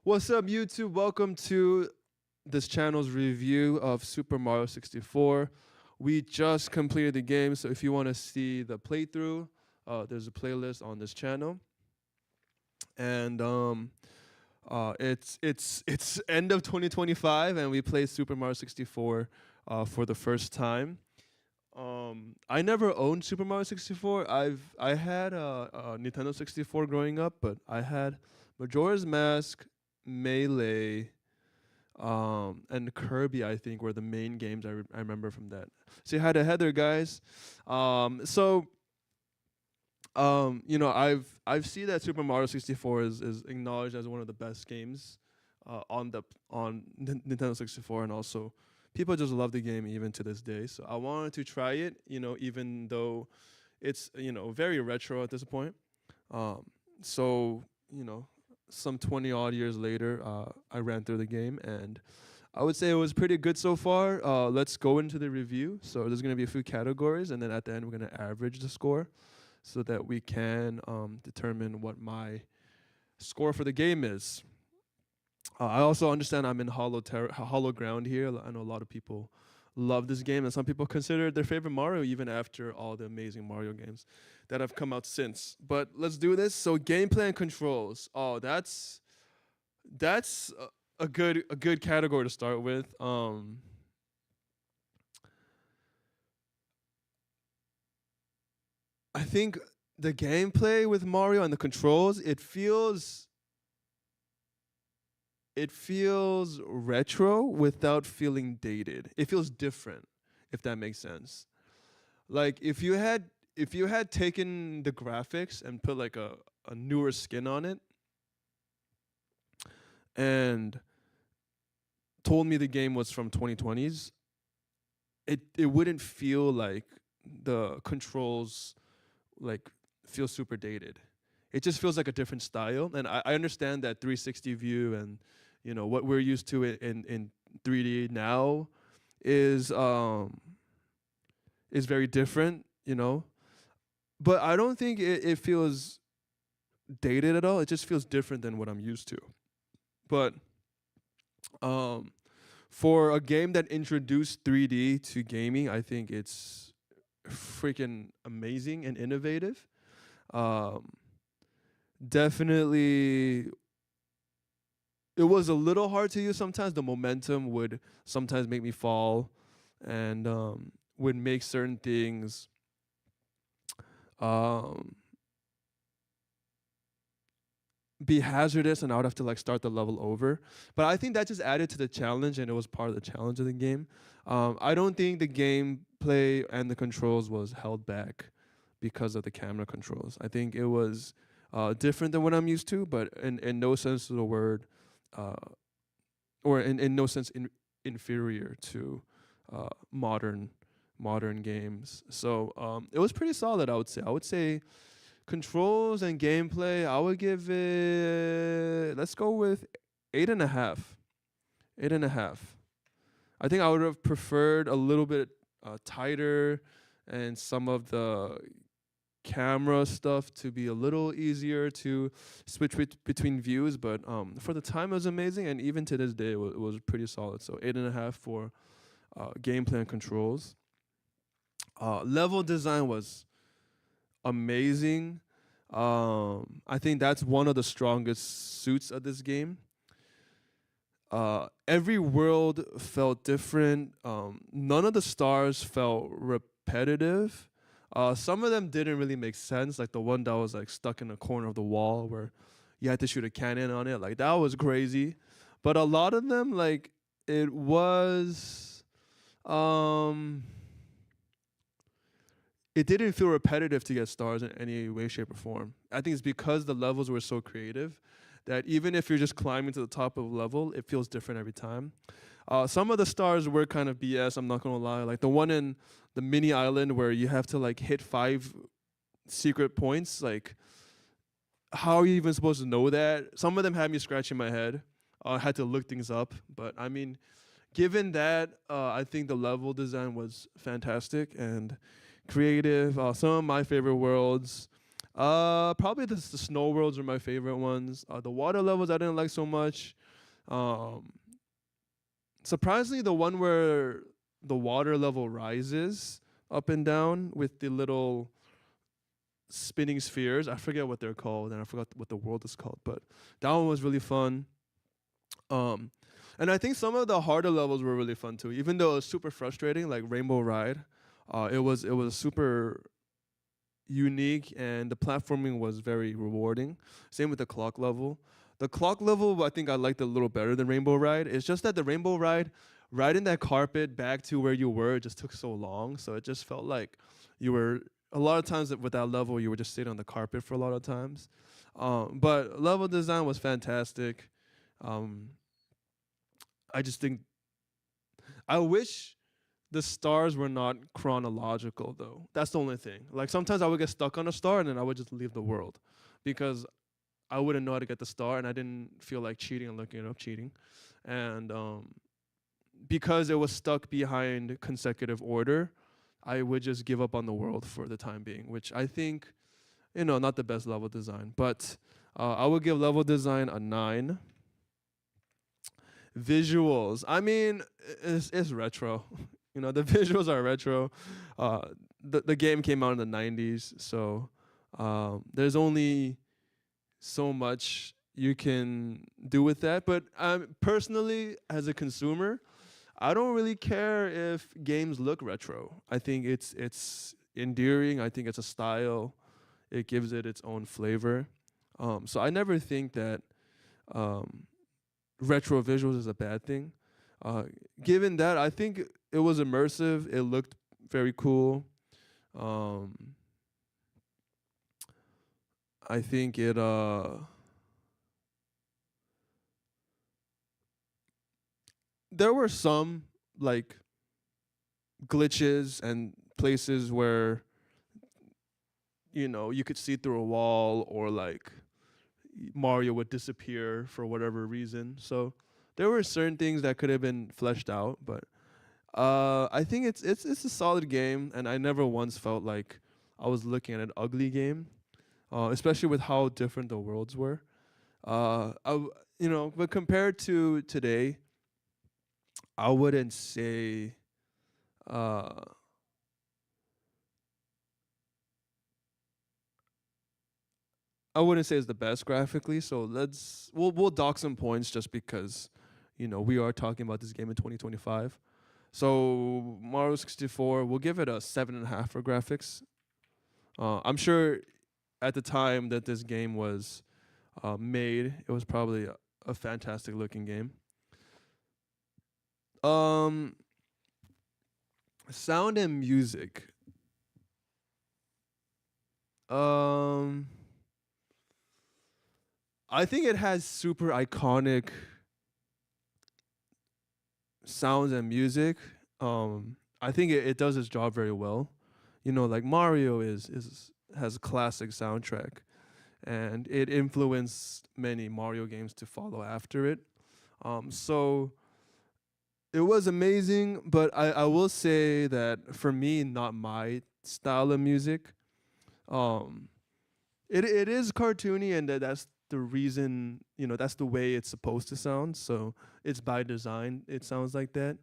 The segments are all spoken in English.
What's up, YouTube? Welcome to this channel's review of Super Mario 64. We just completed the game, so if you want to see the playthrough, there's a playlist on this channel. And it's end of 2025, and we played Super Mario 64 for the first time. I never owned Super Mario 64. I had a Nintendo 64 growing up, but I had Majora's Mask, Melee, and Kirby, I think, were the main games I remember from that. Say hi to Heather, guys. I've seen that Super Mario 64 is acknowledged as one of the best games on Nintendo 64, and also people just love the game even to this day. So I wanted to try it, even though it's very retro at this point. So some 20 odd years later, I ran through the game, and I would say it was pretty good so far. Let's go into the review. So there's going to be a few categories, and then at the end, we're going to average the score so that we can determine what my score for the game is. I also understand I'm in hollow ground here. I know a lot of people love this game, and some people consider it their favorite Mario even after all the amazing Mario games that have come out since. But let's do this. So gameplay and controls. Oh, that's a good category to start with. I think the gameplay with Mario and the controls, it feels retro without feeling dated. It feels different, if that makes sense. Like if you had taken the graphics and put like a newer skin on it and told me the game was from 2020s, it wouldn't feel like the controls like feel super dated. It just feels like a different style. And I understand that 360 view and what we're used to in 3D now is very different, But I don't think it feels dated at all. It just feels different than what I'm used to. But for a game that introduced 3D to gaming, I think it's freaking amazing and innovative. Definitely, it was a little hard to use sometimes. The momentum would sometimes make me fall, and would make certain things be hazardous, and I would have to like start the level over. But I think that just added to the challenge, and it was part of the challenge of the game. I don't think the gameplay and the controls was held back because of the camera controls. I think it was different than what I'm used to, but in no sense of the word, or in no sense inferior to modern games. So it was pretty solid, I would say. I would say controls and gameplay, I would give it, let's go with 8.5. 8.5. I think I would have preferred a little bit tighter, and some of the camera stuff to be a little easier to switch between views. But for the time, it was amazing, and even to this day, it was pretty solid. So 8.5 for gameplay and controls. Level design was amazing. I think that's one of the strongest suits of this game. Every world felt different. None of the stars felt repetitive. Some of them didn't really make sense, like the one that was like stuck in a corner of the wall where you had to shoot a cannon on it. Like that was crazy. But a lot of them, like it was, it didn't feel repetitive to get stars in any way, shape, or form. I think it's because the levels were so creative that even if you're just climbing to the top of a level, it feels different every time. Some of the stars were kind of BS, I'm not gonna lie. Like the one in the mini island where you have to like hit 5 secret points. Like, how are you even supposed to know that? Some of them had me scratching my head. I had to look things up. But I mean, given that, I think the level design was fantastic and creative. Some of my favorite worlds, probably the snow worlds are my favorite ones. The water levels I didn't like so much. Um, Surprisingly, the one where the water level rises up and down with the little spinning spheres. I forget what they're called, and I forgot what the world is called. But that one was really fun. Um, and I think some of the harder levels were really fun too, even though it was super frustrating, like Rainbow Ride. It was super unique, and the platforming was very rewarding. Same with the clock level. The clock level, I think I liked a little better than Rainbow Ride. It's just that the Rainbow Ride, riding that carpet back to where you were, it just took so long. So it just felt like you were a lot of times with that level, you were just sitting on the carpet for a lot of times. But level design was fantastic. Um, I just think I wish the stars were not chronological though. That's the only thing. Like sometimes I would get stuck on a star and then I would just leave the world because I wouldn't know how to get the star and I didn't feel like cheating and looking it up cheating. And because it was stuck behind consecutive order, I would just give up on the world for the time being, which I think, not the best level design. But I would give level design a 9. Visuals, I mean, it's retro. The visuals are retro. Uh, the game came out in the 90s, so there's only so much you can do with that. But personally, as a consumer, I don't really care if games look retro. I think it's endearing. I think it's a style. It gives it its own flavor. So I never think that um, retro visuals is a bad thing. Given that, I think it was immersive. It looked very cool. Um, I think there were some like glitches and places where you could see through a wall or like Mario would disappear for whatever reason. So there were certain things that could have been fleshed out, but I think it's a solid game, and I never once felt like I was looking at an ugly game, especially with how different the worlds were. But compared to today, I wouldn't say. Uh, I wouldn't say it's the best graphically. So we'll dock some points just because, we are talking about this game in 2025. So Mario 64, we'll give it a 7.5 for graphics. I'm sure at the time that this game was made, it was probably a fantastic looking game. Um, Sound and music. Um, I think it has super iconic sounds and music. I think it does its job very well. Like Mario is has a classic soundtrack, and it influenced many Mario games to follow after it. So it was amazing, but I will say that for me, not my style of music. Um, it is cartoony, and that's the reason. That's the way it's supposed to sound. So it's by design. It sounds like that.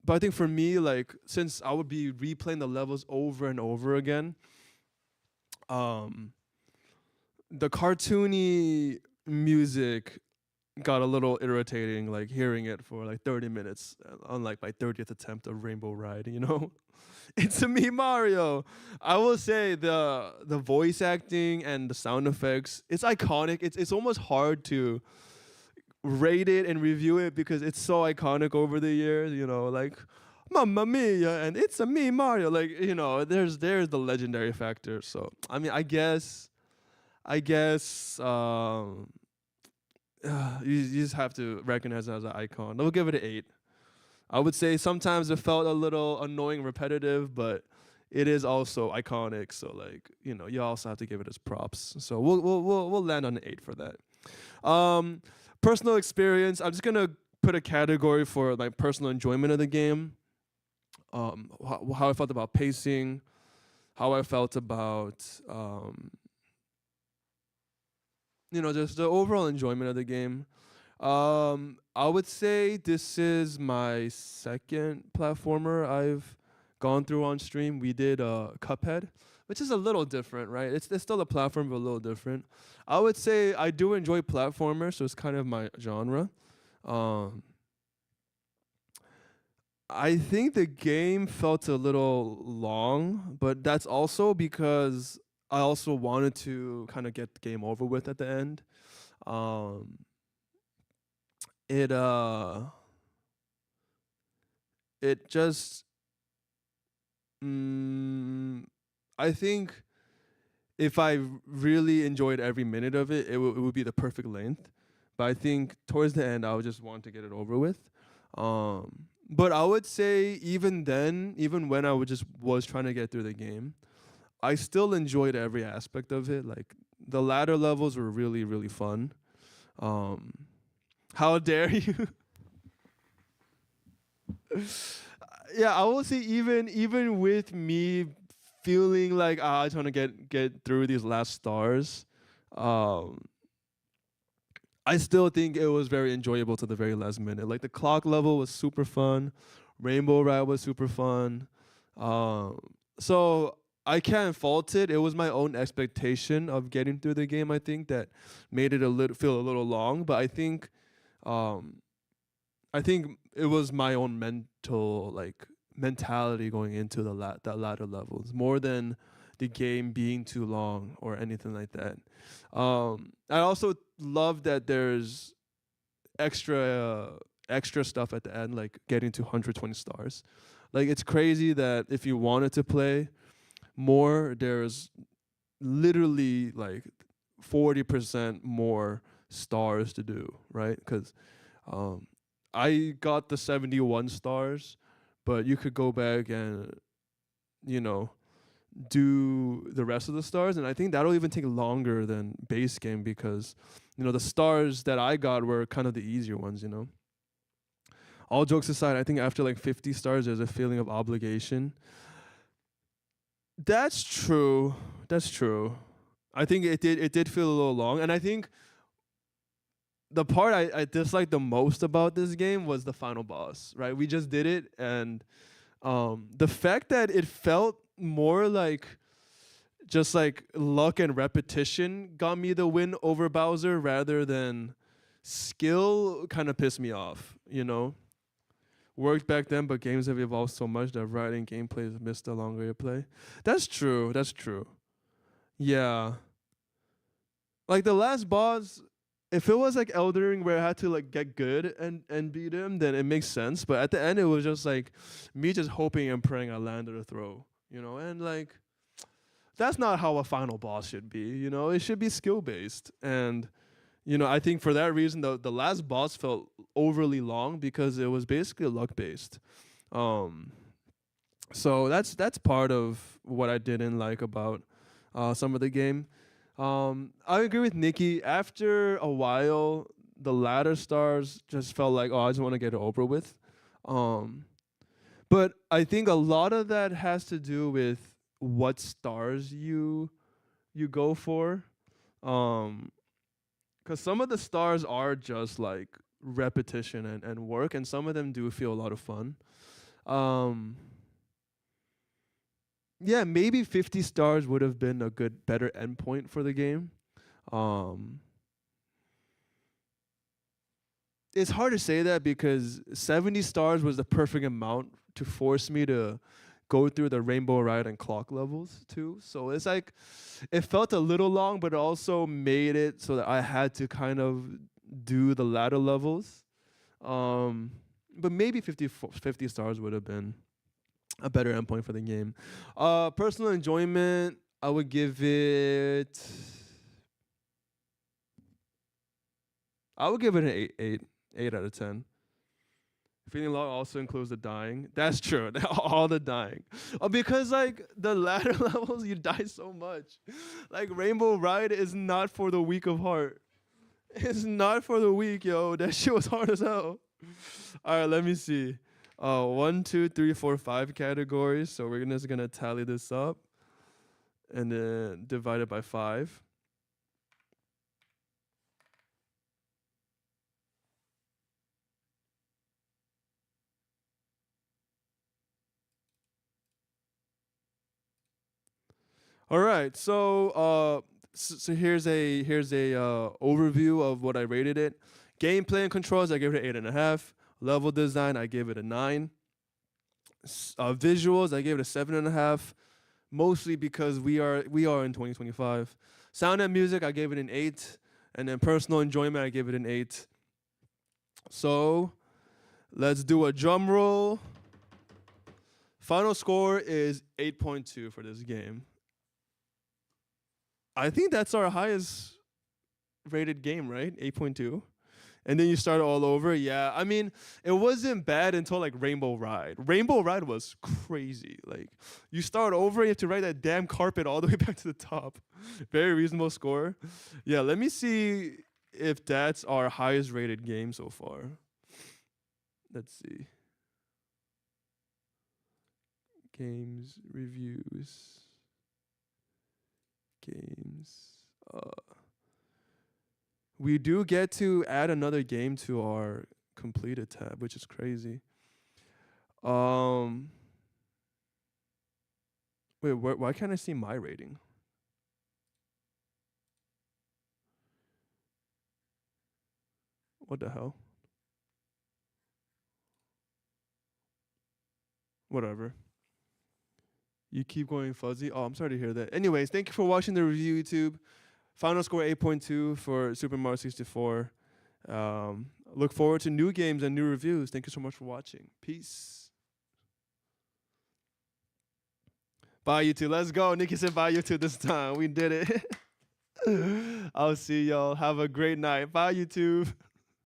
But I think for me, like since I would be replaying the levels over and over again, um, the cartoony music got a little irritating, like hearing it for like 30 minutes, unlike my 30th attempt of Rainbow Ride. It's a me Mario. I will say the voice acting and the sound effects, it's iconic. It's almost hard to rate it and review it because it's so iconic over the years, like Mamma Mia and it's a me Mario. Like, there's the legendary factor. So I mean I guess you just have to recognize it as an icon. We'll give it an 8. I would say sometimes it felt a little annoying, repetitive, but it is also iconic. So like, you also have to give it its props. So we'll land on an 8 for that. Um, Personal experience. I'm just gonna put a category for like personal enjoyment of the game. How I felt about pacing, how I felt about just the overall enjoyment of the game. I would say this is my second platformer I've gone through on stream. We did Cuphead, which is a little different, right? It's still a platform, but a little different. I would say I do enjoy platformers, so it's kind of my genre. Um, I think the game felt a little long, but that's also because I also wanted to kind of get the game over with at the end. Um, it it just mm, I think if I really enjoyed every minute of it, it would be the perfect length. But I think towards the end, I would just want to get it over with. But I would say even then, even when I would just was trying to get through the game, I still enjoyed every aspect of it. Like the ladder levels were really, really fun. Um, how dare you? Yeah, I will say even with me feeling like I just want to get through these last stars, um, I still think it was very enjoyable to the very last minute. Like the clock level was super fun, Rainbow Ride was super fun. Um, so I can't fault it. It was my own expectation of getting through the game. I think that made it a little feel a little long, but um, I think it was my own mentality going into that latter levels more than the game being too long or anything like that. I also love that there's extra extra stuff at the end, like getting to 120 stars. Like it's crazy that if you wanted to play more, there's literally like 40% more stars to do, right? Because um, I got the 71 stars, but you could go back and, you know, do the rest of the stars. And I think that'll even take longer than base game because, the stars that I got were kind of the easier ones. All jokes aside, I think after like 50 stars, there's a feeling of obligation. That's true. That's true. I think it did feel a little long. And I think the part I disliked the most about this game was the final boss, right? We just did it, and the fact that it felt more like just like luck and repetition got me the win over Bowser rather than skill kind of pissed me off. Worked back then, but games have evolved so much that writing gameplay has missed the longer you play. That's true. That's true. Yeah. Like the last boss, if it was like Elden Ring where I had to like get good and beat him, then it makes sense. But at the end, it was just like me just hoping and praying I landed a throw. And like that's not how a final boss should be. It should be skill based. And I think for that reason, the last boss felt overly long because it was basically luck based. Um, so that's part of what I didn't like about some of the game. I agree with Nikki. After a while, the latter stars just felt like, oh, I just want to get it over with. Um, but I think a lot of that has to do with what stars you go for. Because some of the stars are just like repetition and work, and some of them do feel a lot of fun. Um, yeah, maybe 50 stars would have been a better endpoint for the game. Um, it's hard to say that because 70 stars was the perfect amount to force me to go through the Rainbow Ride and clock levels too. So it's like it felt a little long, but it also made it so that I had to kind of do the ladder levels. But maybe 50 stars would have been a better endpoint for the game. Personal enjoyment, I would give it. I would give it an 8 out of 10. Feeling low also includes the dying. That's true. All the dying. Because like the latter levels, you die so much. Like Rainbow Ride is not for the weak of heart. It's not for the weak, yo. That shit was hard as hell. All right, let me see. 1, 2, 3, 4, 5 categories. So we're just gonna tally this up and then divide it by 5. All right, so here's a overview of what I rated it. Gameplay and controls, I gave it an 8.5. Level design, I gave it a 9. Visuals, I gave it a 7.5. Mostly because we are in 2025. Sound and music, I gave it an 8, and then personal enjoyment, I gave it an 8. So let's do a drum roll. Final score is 8.2 for this game. I think that's our highest rated game, right? 8.2. And then you start all over. Yeah, I mean, it wasn't bad until like Rainbow Ride. Rainbow Ride was crazy. Like, you start over, you have to ride that damn carpet all the way back to the top. Very reasonable score. Yeah, let me see if that's our highest rated game so far. Let's see. Games, reviews, games. We do get to add another game to our completed tab, which is crazy. Wait, why can't I see my rating? What the hell? Whatever. You keep going fuzzy. Oh, I'm sorry to hear that. Anyways, thank you for watching the review, YouTube. Final score 8.2 for Super Mario 64. Look forward to new games and new reviews. Thank you so much for watching. Peace. Bye, YouTube. Let's go. Nikki said bye, YouTube, this time. We did it. I'll see y'all. Have a great night. Bye, YouTube.